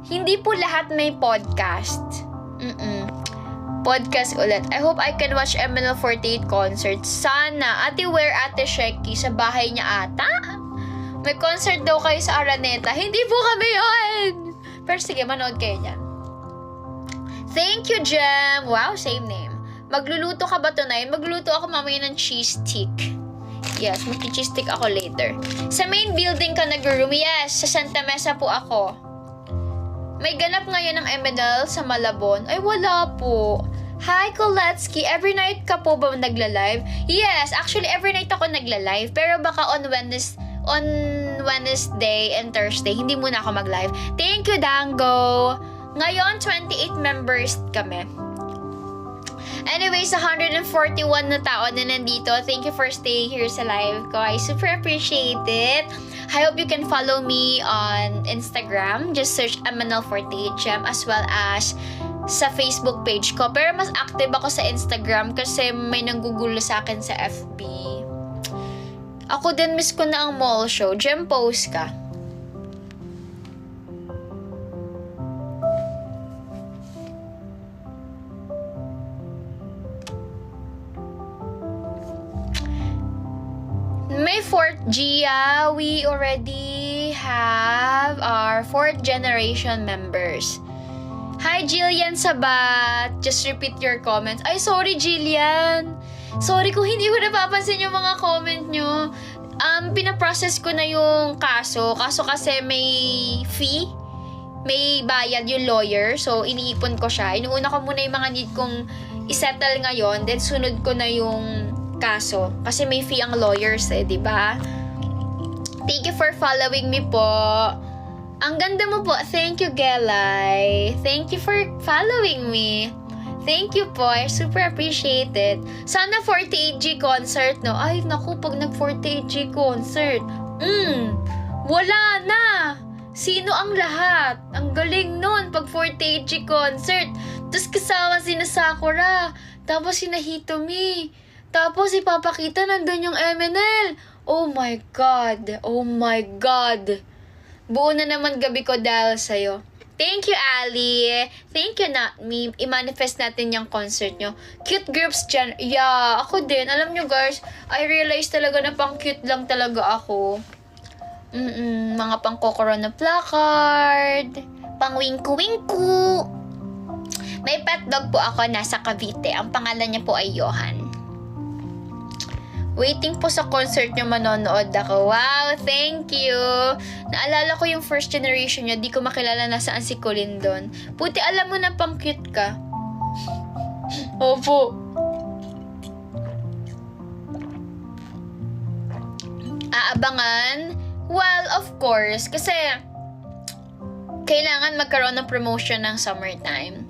A: Hindi po lahat may podcast. Podcast ulit. I hope I can watch MNL48 concert. Sana. Ate Where, Ate Sheki, sa bahay niya ata? May concert daw kayo sa Araneta. Hindi po kami yun! Pero sige, manood kayo niyan. Thank you, Jem. Wow, same name. Magluluto ka ba tonight? Magluluto ako mamaya ng cheese stick. Yes, mag-cheese stick ako later. Sa main building ka nag-room? Yes, sa Santa Mesa po ako. May ganap ngayon ng MNL sa Malabon? Ay, wala po. Hi, Koletsky. Every night ka po ba nagla-live? Yes, actually, every night ako nagla-live. Pero baka on Wednesday and Thursday, hindi muna ako mag-live. Thank you, Dango. Ngayon, 28 members kami. Anyways, 141 na tao na nandito. Thank you for staying here sa live ko. I super appreciate it. I hope you can follow me on Instagram. Just search MNL48Gem as well as sa Facebook page ko. Pero mas active ako sa Instagram kasi may nanggugulo sa akin sa FB. Ako din, miss ko na ang mall show. Gem, post ka. May 4th Gia, we already have our 4th generation members. Hi, Jillian Sabat. Just repeat your comments. Ay, sorry, Jillian. Sorry kung hindi ko napapansin yung mga comment nyo. Pinaprocess ko na yung kaso. Kaso kasi may fee. May bayad yung lawyer. So, iniipon ko siya. Inuuna ko muna yung mga need kong isettle ngayon. Then, sunod ko na yung kaso. Kasi may fee ang lawyers di ba? Thank you for following me po. Ang ganda mo po. Thank you, Gelay. Thank you for following me. Thank you po. I super appreciate it. Sana 48G concert, no? Ay, naku, pag nag-48G concert, wala na. Sino ang lahat? Ang galing nun pag 48G concert. Tapos kasama sina Sakura. Tapos sina Hitomi. Tapos ipapakita nandun yung MNL. Oh my God. Oh my God. Buo na naman gabi ko dahil sa'yo. Thank you, Ali. Thank you, Not Me. I-manifest natin yung concert nyo. Cute groups dyan. Yeah, ako din. Alam nyo guys, I realized talaga na pang cute lang talaga ako. Mga pang Kokorona placard. Pang winku-winku. May pet dog po ako nasa Cavite. Ang pangalan niya po ay Johan. Waiting po sa concert nyo, manonood ako. Wow, thank you. Naalala ko yung first generation nyo. Di ko makilala na saan si Colin doon. Puti alam mo na pang cute ka. Opo. inaabangan? Well, of course, kasi kailangan magkaroon ng promotion ng summertime.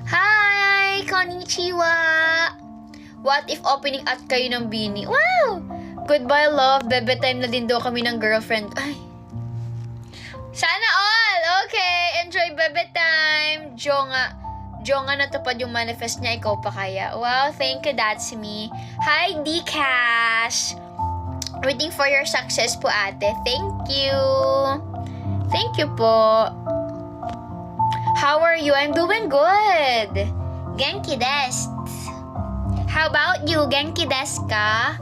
A: Hi! Konnichiwa! What if opening at kayo ng Bini? Wow! Goodbye, love. Bebe time na din daw kami ng girlfriend. Ay. Sana all! Okay! Enjoy bebe time! Jonga natupad yung manifest niya. Ikaw pa kaya? Wow, thank you, that's me. Hi, Dcash! Waiting for your success po, ate. Thank you! Thank you po. How are you? I'm doing good. Genki desu. How about you? Genki desu ka?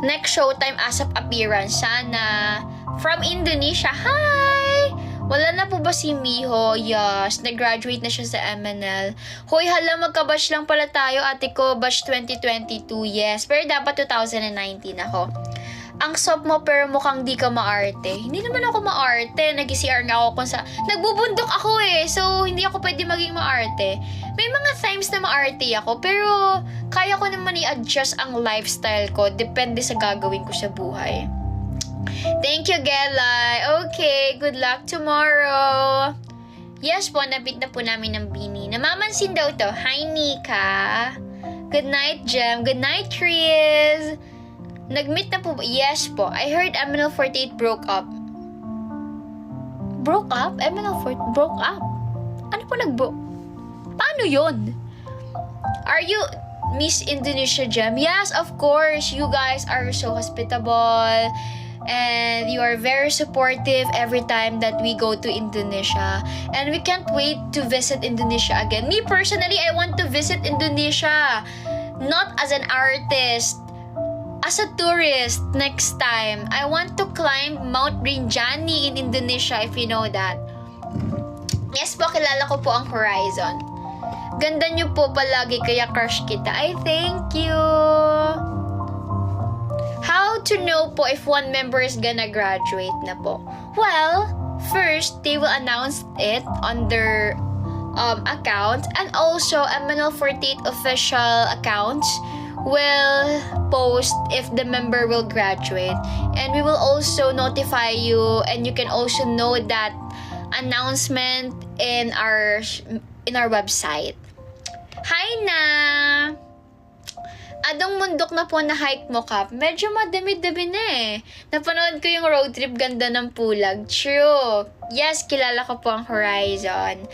A: Next showtime ASAP appearance. Sana. From Indonesia. Hi! Wala na po ba si Miho? Yes. Nag-graduate na siya sa MNL. Hoy, hala, magka-batch lang pala tayo. Ate ko, batch 2022. Yes. Pero dapat 2019 ako. Ang soft mo pero mukhang di ka maarte. Hindi naman ako maarte. Nag-CR nga ako kung sa... Nagbubundok ako eh. So, hindi ako pwede maging maarte. May mga times na maarte ako. Pero, kaya ko naman i-adjust ang lifestyle ko. Depende sa gagawin ko sa buhay. Thank you, Gelay. Okay, good luck tomorrow. Yes po, nabit na po namin ng Bini. Namamansin daw to. Hi, Nika. Good night, Jem. Good night, Tris. Nag-meet na po ba? Yes po. I heard MNL48 broke up. Broke up? MNL48 broke up? Ano po nag-broke? Paano yun? Are you Miss Indonesia Gem? Yes, of course. You guys are so hospitable. And you are very supportive every time that we go to Indonesia. And we can't wait to visit Indonesia again. Me personally, I want to visit Indonesia. Not as an artist. As a tourist next time. I want to climb Mount Rinjani in Indonesia, if you know that. Yes po, kilala ko po ang Horizon. Ganda niyo po palagi, kaya crush kita. I thank you. How to know po if one member is gonna graduate na po? Well, first, they will announce it on their account, and also MNL48 official accounts will post if the member will graduate, and we will also notify you, and you can also know that announcement in our website. Hi na! Adong mundok na po na hike mo, Kap. Medyo madami-dami na eh. Napanood ko yung road trip, ganda ng Pulag. True. Yes, kilala ko po ang Horizon.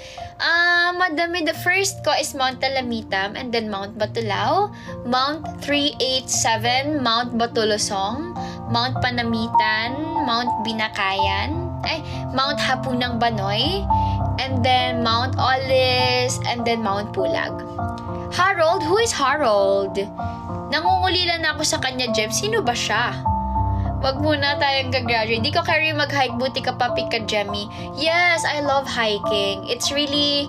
A: Madami. The first ko is Mount Talamitam, and then Mount Batulao, Mount 387, Mount Batulosong, Mount Panamitan, Mount Binakayan, Mount Hapunang Banoy, and then Mount Olis, and then Mount Pulag. Harold? Who is Harold? Nangungulila na ako sa kanya, Jem. Sino ba siya? Wag muna tayong gagraduate. Di ko carry mag-hike. Buti ka pa, Pika Jemmy. Yes, I love hiking. It's really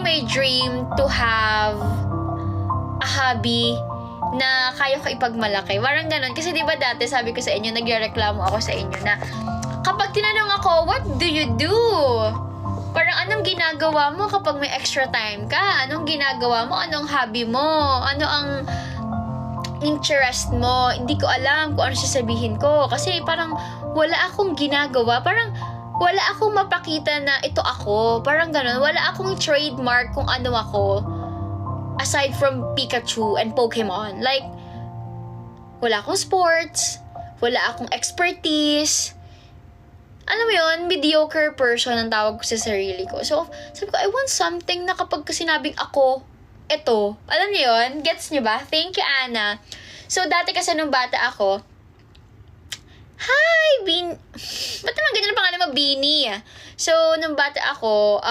A: my dream to have a hobby na kaya ko ipagmalaki. Parang ganun. Kasi di ba dati sabi ko sa inyo, nagreklamo ako sa inyo na kapag tinanong ako, what do you do? Parang anong ginagawa mo kapag may extra time ka? Anong ginagawa mo? Anong hobby mo? Ano ang interest mo? Hindi ko alam kung ano sasabihin ko. Kasi parang wala akong ginagawa. Parang wala akong mapakita na ito ako. Parang ganun. Wala akong trademark kung ano ako. Aside from Pikachu and Pokemon. Like, wala akong sports. Wala akong expertise. Alam mo yun, mediocre person ang tawag ko sa sarili ko. So, sabi ko, I want something na kapag sinabing ako, eto. Alam niyo yun? Gets niyo ba? Thank you, Anna. So, dati kasi nung bata ako, hi, ba't naman ganyan ang pangalan mo? Bini. So, nung bata ako,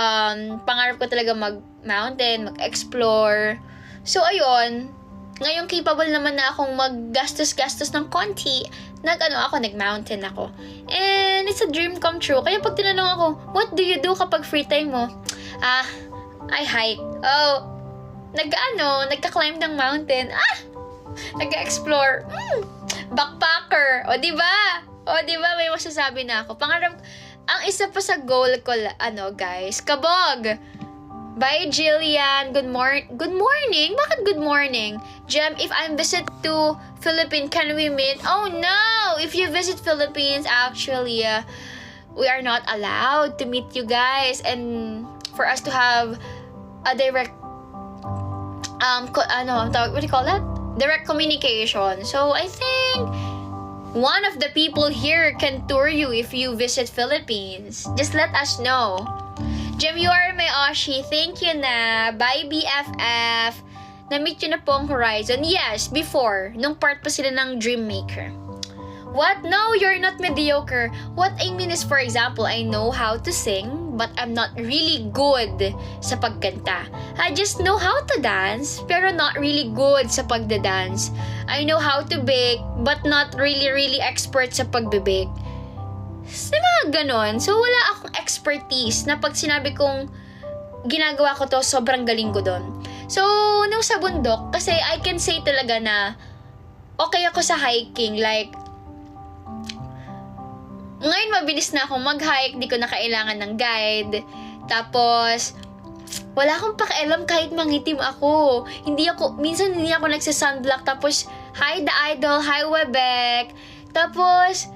A: pangarap ko talaga mag-mountain, mag-explore. So, ayun, ngayong capable naman na akong maggastos-gastos ng konti, nag-mountain ako. And it's a dream come true. Kaya pag tinanong ako, what do you do kapag free time mo? I hike. Oh, nagka-climb ng mountain. Nag-explore. Backpacker. O, diba? May masasabi na ako. Pangarap, ang isa pa sa goal ko, guys, kabog. Bye, Jillian. Good morning? Bakit good morning? Jem, if I'm visit to Philippines, can we meet? Oh, no! If you visit Philippines, actually, we are not allowed to meet you guys. And for us to have a direct, what do you call that? Direct communication. So, I think one of the people here can tour you if you visit Philippines. Just let us know. Jem, you are my Oshi. Thank you na. Bye, BFF. Na-meet yun na po ang Horizon. Yes, before. Nung part pa sila ng Dreammaker. What? No, you're not mediocre. What I mean is, for example, I know how to sing, but I'm not really good sa pagkanta. I just know how to dance, pero not really good sa pagdadance. I know how to bake, but not really expert sa pagbibake. Sa mga ganon. So, wala akong expertise na pag sinabi kong ginagawa ko to, sobrang galing ko doon. So, nung sa bundok, kasi I can say talaga na okay ako sa hiking. Like, ngayon mabilis na akong mag-hike, di ko na kailangan ng guide. Tapos, wala akong pakialam kahit mangitim ako. Minsan hindi ako nagsa-sunblock. Tapos, hi The Idol, hi Webek. Tapos,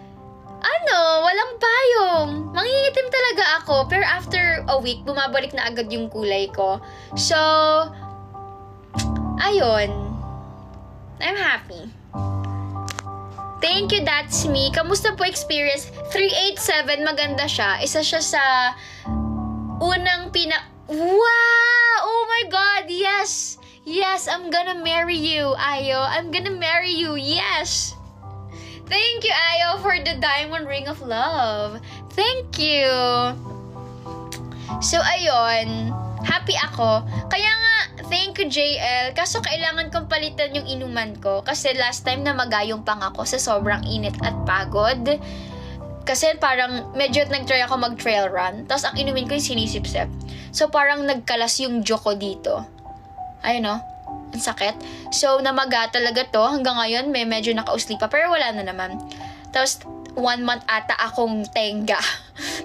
A: walang payong. Mangingitim talaga ako. Pero after a week, bumabalik na agad yung kulay ko. So, ayun. I'm happy. Thank you, that's me. Kamusta po experience? 387, maganda siya. Isa siya sa unang Wow! Oh my God, yes! Yes, I'm gonna marry you, Ayo. I'm gonna marry you, yes! Thank you, Ayo, for the diamond ring of love. Thank you. So, ayun. Happy ako. Kaya nga, thank you, JL. Kaso, kailangan kong palitan yung inuman ko. Kasi last time na magayong pang ako sa sobrang init at pagod. Kasi parang medyo nag-try ako mag-trail run. Tapos, ang inumin ko yung sinisipsip. So, parang nagkalas yung joke ko dito. Ayun, no? Ang sakit. So, namaga talaga to. Hanggang ngayon, medyo nakausli pa. Pero wala na naman. Tapos, 1 month ata akong tenga.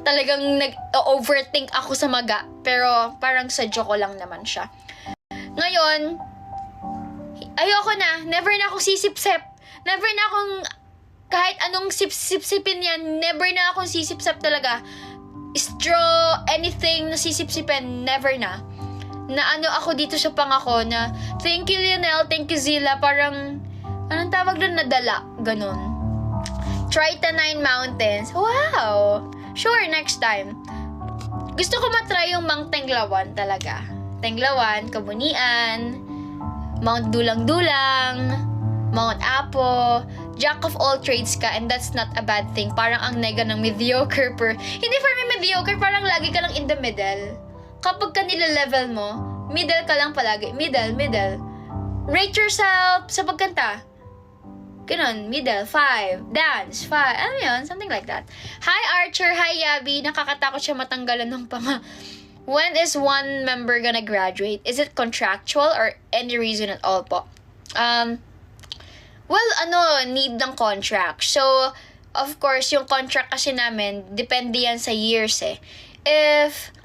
A: Talagang nag-overthink ako sa maga. Pero, parang sa joke lang naman siya. Ngayon, ayoko na. Never na akong sisip-sip. Never na akong, kahit anong sip-sipin yan, never na akong sisip-sip talaga. Straw, anything na sisip-sipin, never na. Na ako dito sa pangako na thank you Lionel, thank you Zilla, parang anong tawag doon, nadala, ganun. Tritonine Mountains, wow! Sure, next time. Gusto ko matry yung Mount Tenglawan talaga. Tenglawan, Kabunian, Mount Dulang-Dulang, Mount Apo, jack of all trades ka, and that's not a bad thing. Parang ang nega ng mediocre hindi for me mediocre, parang lagi ka lang in the middle. Kapag ka nila-level mo, middle ka lang palagi. Middle. Rate yourself sa pagkanta. Ganon, middle, 5. Dance, 5. Ano yun? Something like that. Hi, Archer. Hi, Yabi. Nakakatakot siya matanggalan ng panga. When is one member gonna graduate? Is it contractual or any reason at all po? Need ng contract. So, of course, yung contract kasi namin, depende yan sa years eh. If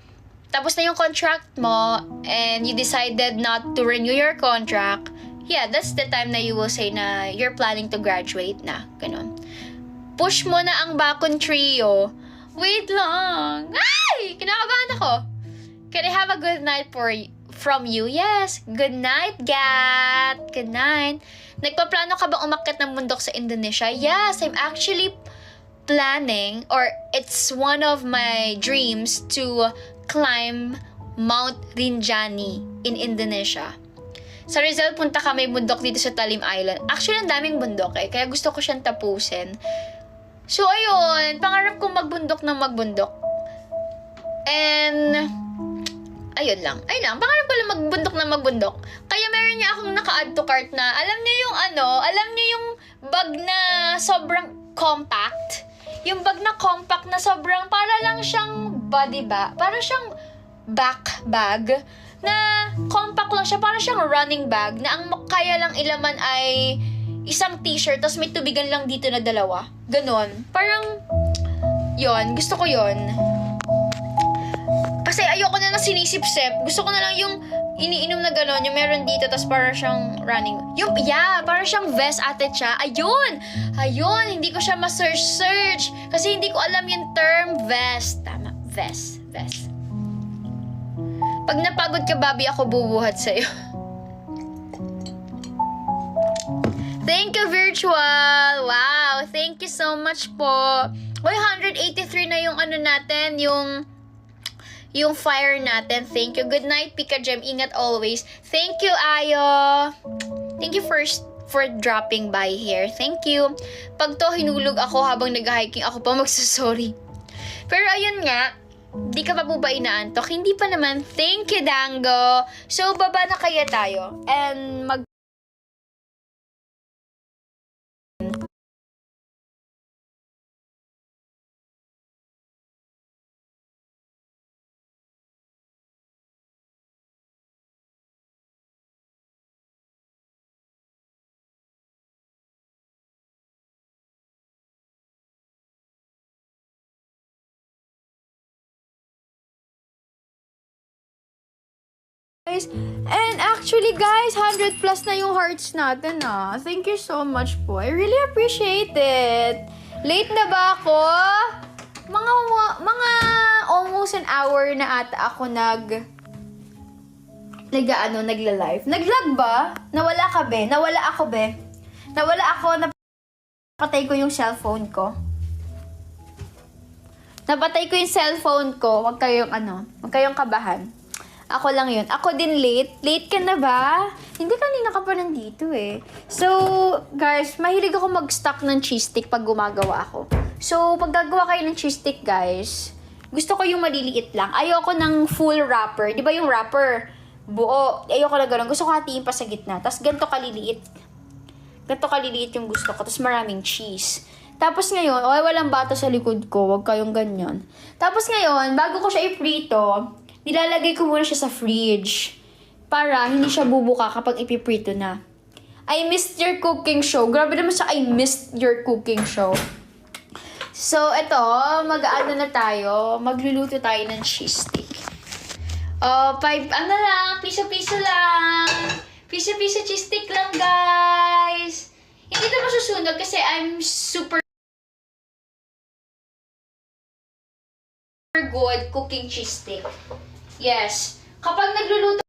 A: tapos na yung contract mo and you decided not to renew your contract, yeah, that's the time na you will say na you're planning to graduate na. Ganun. Push mo na ang Bakun Trio. Wait lang. Ay! Kinakabahan ako. Can I have a good night from you? Yes. Good night, Gat. Good night. Nagpaplano ka bang umakyat ng bundok sa Indonesia? Yes, I'm actually planning, or it's one of my dreams to climb Mount Rinjani in Indonesia. Sa Rizal, punta kami bundok dito sa Talim Island. Actually, ang daming bundok eh, kaya gusto ko siyang tapusin. So, ayun, pangarap kong magbundok ng magbundok. And, ayun lang, pangarap ko lang magbundok ng magbundok. Kaya meron niya akong naka-add to cart na, alam niyo yung bag na sobrang compact? Yung bag na compact na sobrang, para lang siyang body bag, para siyang back bag, na compact lang siya, para siyang running bag, na ang kaya lang ilaman ay isang t-shirt, tapos may tubigan lang dito na 2. Ganon. Parang, yon, gusto ko yon. Kasi ayoko na na ng sinisip-sip. Gusto ko na lang yung iniinom na gano'n, yung meron dito, tapos parang siyang running. Yung, yeah, parang siyang vest ate siya. Ayun, hindi ko siya ma-search. Kasi hindi ko alam yung term vest. Tama, vest. Pag napagod ka, Bobby, ako bubuhat sa'yo. Thank you, Virtual! Wow, thank you so much po. 183 na yung ano natin, yung fire natin. Thank you. Good night, Pika Gem. Ingat always. Thank you, Ayo. Thank you for dropping by here. Thank you. Pag to, hinulog ako habang nag-hiking ako pa magsasorry. Pero ayun nga, di ka pa po ba inaantok? Hindi pa naman. Thank you, Dango. So, baba na kaya tayo. And guys, and actually guys, 100 plus na yung hearts natin ah. Thank you so much po. I really appreciate it. Late na ba ako? Mga almost an hour na ata ako nagla-live. Naglag ba? Nawala ka be? Nawala ako be? Nawala ako, napatay ko yung cellphone ko. Napatay ko yung cellphone ko. Huwag kayong kabahan. Ako lang yun. Ako din late. Late ka na ba? Hindi kanina ka pa nandito eh. So, guys, mahilig ako mag-stock ng cheese stick pag gumagawa ako. So, pag gagawa kayo ng cheese stick, guys, gusto ko yung maliliit lang. Ayoko ng full wrapper. Di ba yung wrapper? Buo. Ayoko na ganun. Gusto ko hatiin pa sa gitna. Tapos, ganito kaliliit. Ganito kaliliit yung gusto ko. Tapos, maraming cheese. Tapos ngayon, walang bata sa likod ko. Huwag kayong ganyan. Tapos ngayon, bago ko siya iprito, nilalagay ko muna siya sa fridge para hindi siya bubuka kapag ipiprito na. I missed your cooking show. Grabe naman siya, I missed your cooking show. So, eto, magluluto tayo ng cheese stick. Piso-piso lang. Piso-piso cheese stick lang, guys. Hindi ito masusunod kasi I'm super good cooking cheese stick. Yes. Kapag nagluluto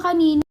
B: kanina.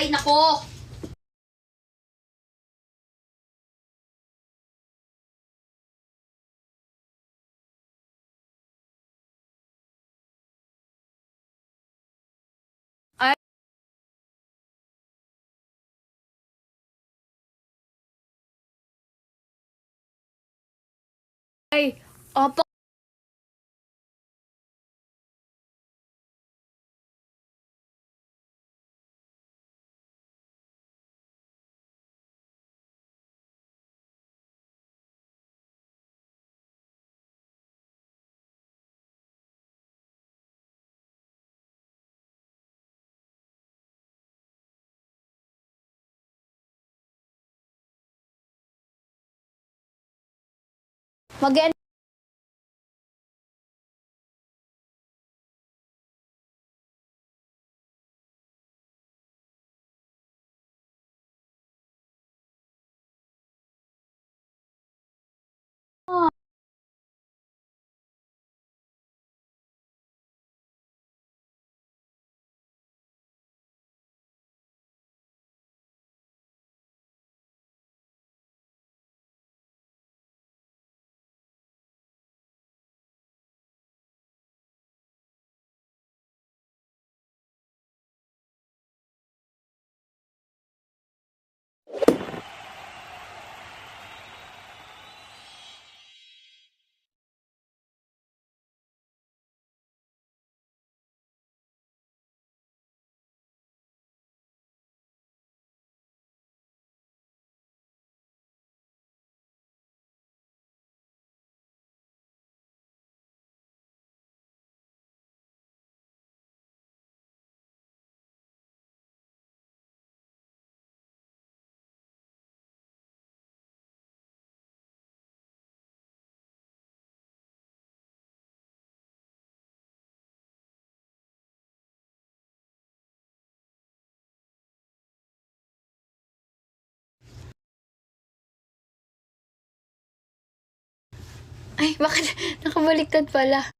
A: Ay, nako! Ay, opo. Mag Ay, bakit nakabaliktad pala?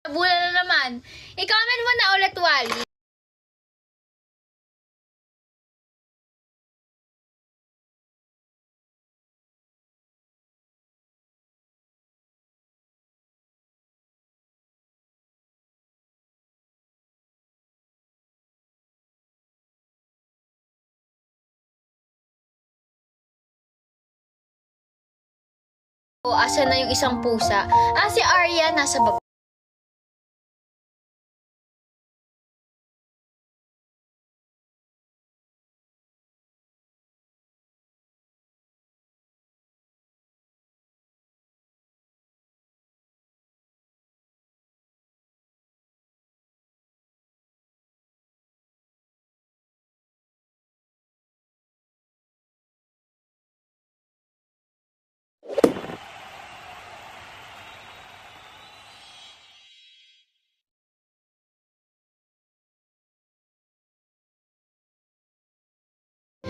A: Bulan na naman. I-comment mo na ulit, Wally. O, asa na yung isang pusa? Si Arya nasa baba.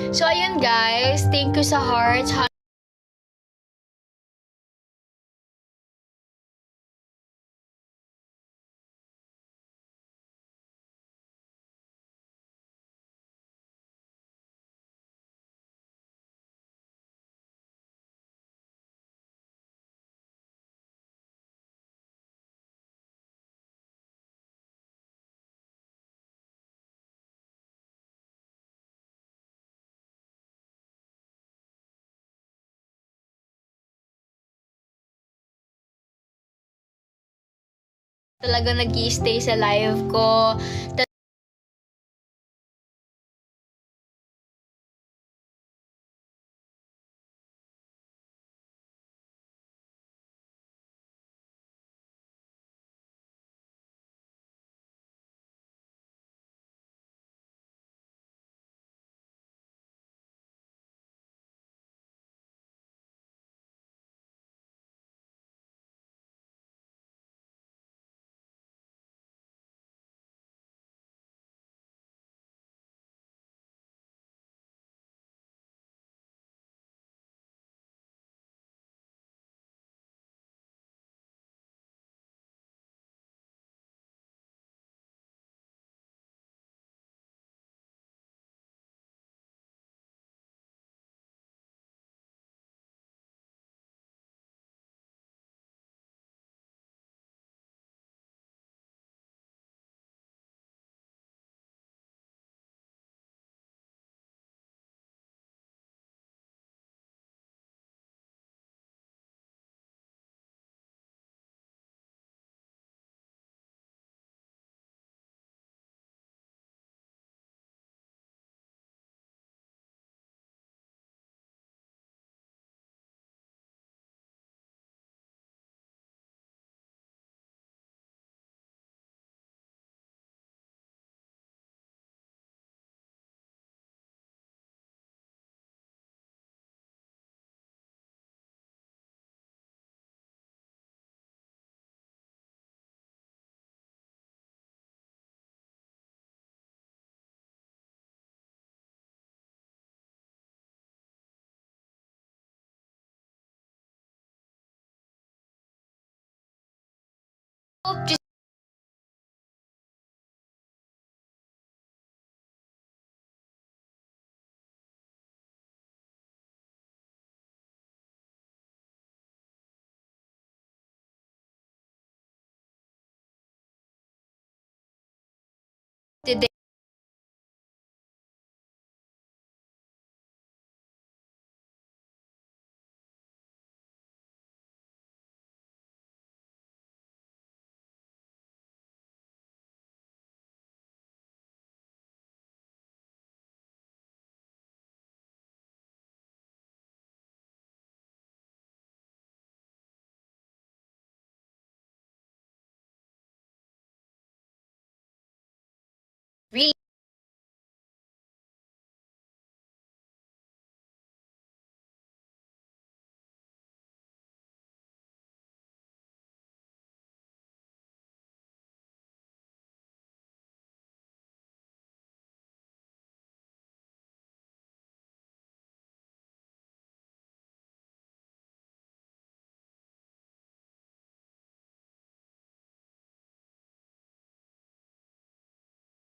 A: So, ayun guys. Thank you sa hearts. Talaga nag-i-stay sa live ko. Hope today really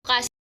A: kasi